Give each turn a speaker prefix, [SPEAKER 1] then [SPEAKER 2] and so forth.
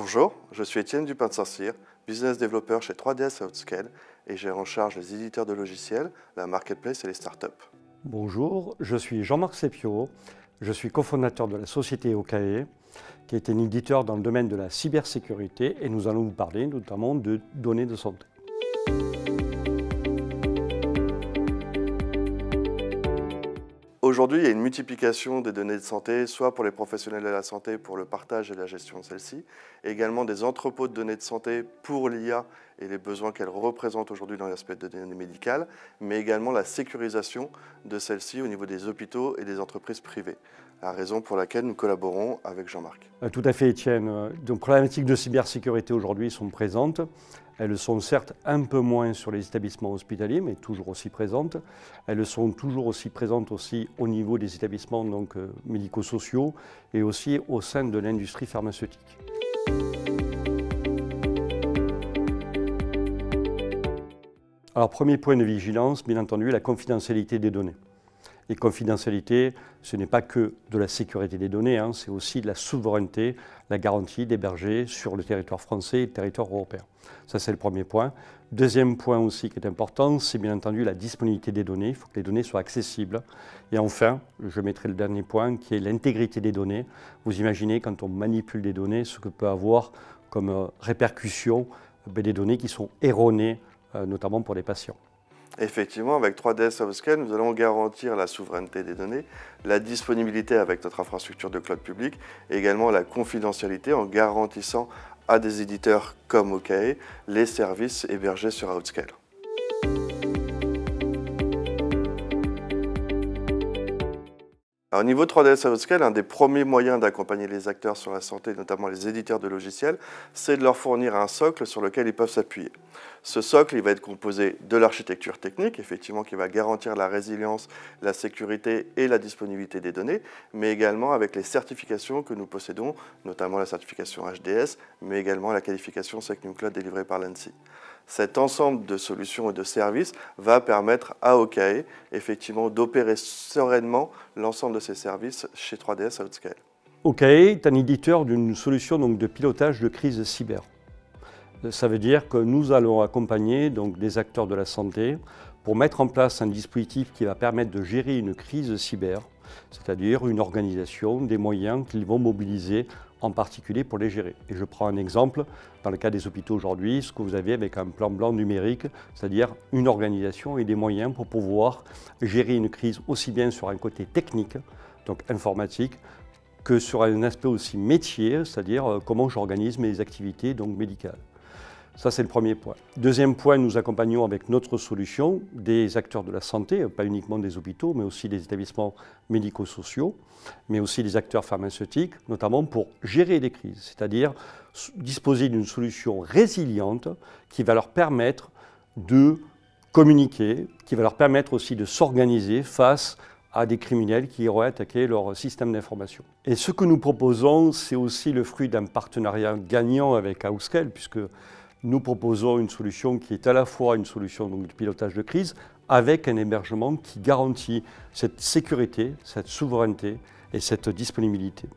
[SPEAKER 1] Bonjour, je suis Étienne Dupin de Saint-Cyr, business developer chez 3DS Outscale et j'ai en charge les éditeurs de logiciels, la marketplace et les startups.
[SPEAKER 2] Bonjour, je suis Jean-Marc Sepio, je suis cofondateur de la société OKE, qui est un éditeur dans le domaine de la cybersécurité et nous allons vous parler notamment de données de santé.
[SPEAKER 1] Aujourd'hui, il y a une multiplication des données de santé, soit pour les professionnels de la santé pour le partage et la gestion de celles-ci, et également des entrepôts de données de santé pour l'IA et les besoins qu'elle représente aujourd'hui dans l'aspect de données médicales, mais également la sécurisation de celles-ci au niveau des hôpitaux et des entreprises privées. La raison pour laquelle nous collaborons avec Jean-Marc.
[SPEAKER 2] Tout à fait, Étienne. Donc, problématiques de cybersécurité aujourd'hui sont présentes. Elles sont certes un peu moins sur les établissements hospitaliers, mais toujours aussi présentes. Elles sont toujours aussi présentes aussi au niveau des établissements médico-sociaux et aussi au sein de l'industrie pharmaceutique. Alors, premier point de vigilance, bien entendu, la confidentialité des données. Et confidentialité, ce n'est pas que de la sécurité des données, c'est aussi de la souveraineté, la garantie d'héberger sur le territoire français et le territoire européen. Ça, c'est le premier point. Deuxième point aussi qui est important, c'est bien entendu la disponibilité des données. Il faut que les données soient accessibles. Et enfin, je mettrai le dernier point qui est l'intégrité des données. Vous imaginez quand on manipule des données, ce que peut avoir comme répercussion des données qui sont erronées, notamment pour les patients.
[SPEAKER 1] Effectivement, avec 3DS Outscale, nous allons garantir la souveraineté des données, la disponibilité avec notre infrastructure de cloud public et également la confidentialité en garantissant à des éditeurs comme OKE les services hébergés sur Outscale. Au niveau de 3DS Outscale, un des premiers moyens d'accompagner les acteurs sur la santé, notamment les éditeurs de logiciels, c'est de leur fournir un socle sur lequel ils peuvent s'appuyer. Ce socle, il va être composé de l'architecture technique, effectivement, qui va garantir la résilience, la sécurité et la disponibilité des données, mais également avec les certifications que nous possédons, notamment la certification HDS, mais également la qualification SecNumCloud délivrée par l'ANSSI. Cet ensemble de solutions et de services va permettre à OKE, effectivement, d'opérer sereinement l'ensemble de ces services chez 3DS Outscale.
[SPEAKER 2] OKE est un éditeur d'une solution de pilotage de crise cyber. Ça veut dire que nous allons accompagner des acteurs de la santé pour mettre en place un dispositif qui va permettre de gérer une crise cyber, c'est-à-dire une organisation, des moyens qu'ils vont mobiliser en particulier pour les gérer. Et je prends un exemple, dans le cas des hôpitaux aujourd'hui, ce que vous avez avec un plan blanc numérique, c'est-à-dire une organisation et des moyens pour pouvoir gérer une crise aussi bien sur un côté technique, donc informatique, que sur un aspect aussi métier, c'est-à-dire comment j'organise mes activités médicales. Ça, c'est le premier point. Deuxième point, nous accompagnons avec notre solution des acteurs de la santé, pas uniquement des hôpitaux, mais aussi des établissements médico-sociaux, mais aussi des acteurs pharmaceutiques, notamment pour gérer des crises, c'est-à-dire disposer d'une solution résiliente qui va leur permettre de communiquer, qui va leur permettre aussi de s'organiser face à des criminels qui auraient attaqué leur système d'information. Et ce que nous proposons, c'est aussi le fruit d'un partenariat gagnant avec Outscale, puisque nous proposons une solution qui est à la fois une solution de pilotage de crise avec un hébergement qui garantit cette sécurité, cette souveraineté et cette disponibilité.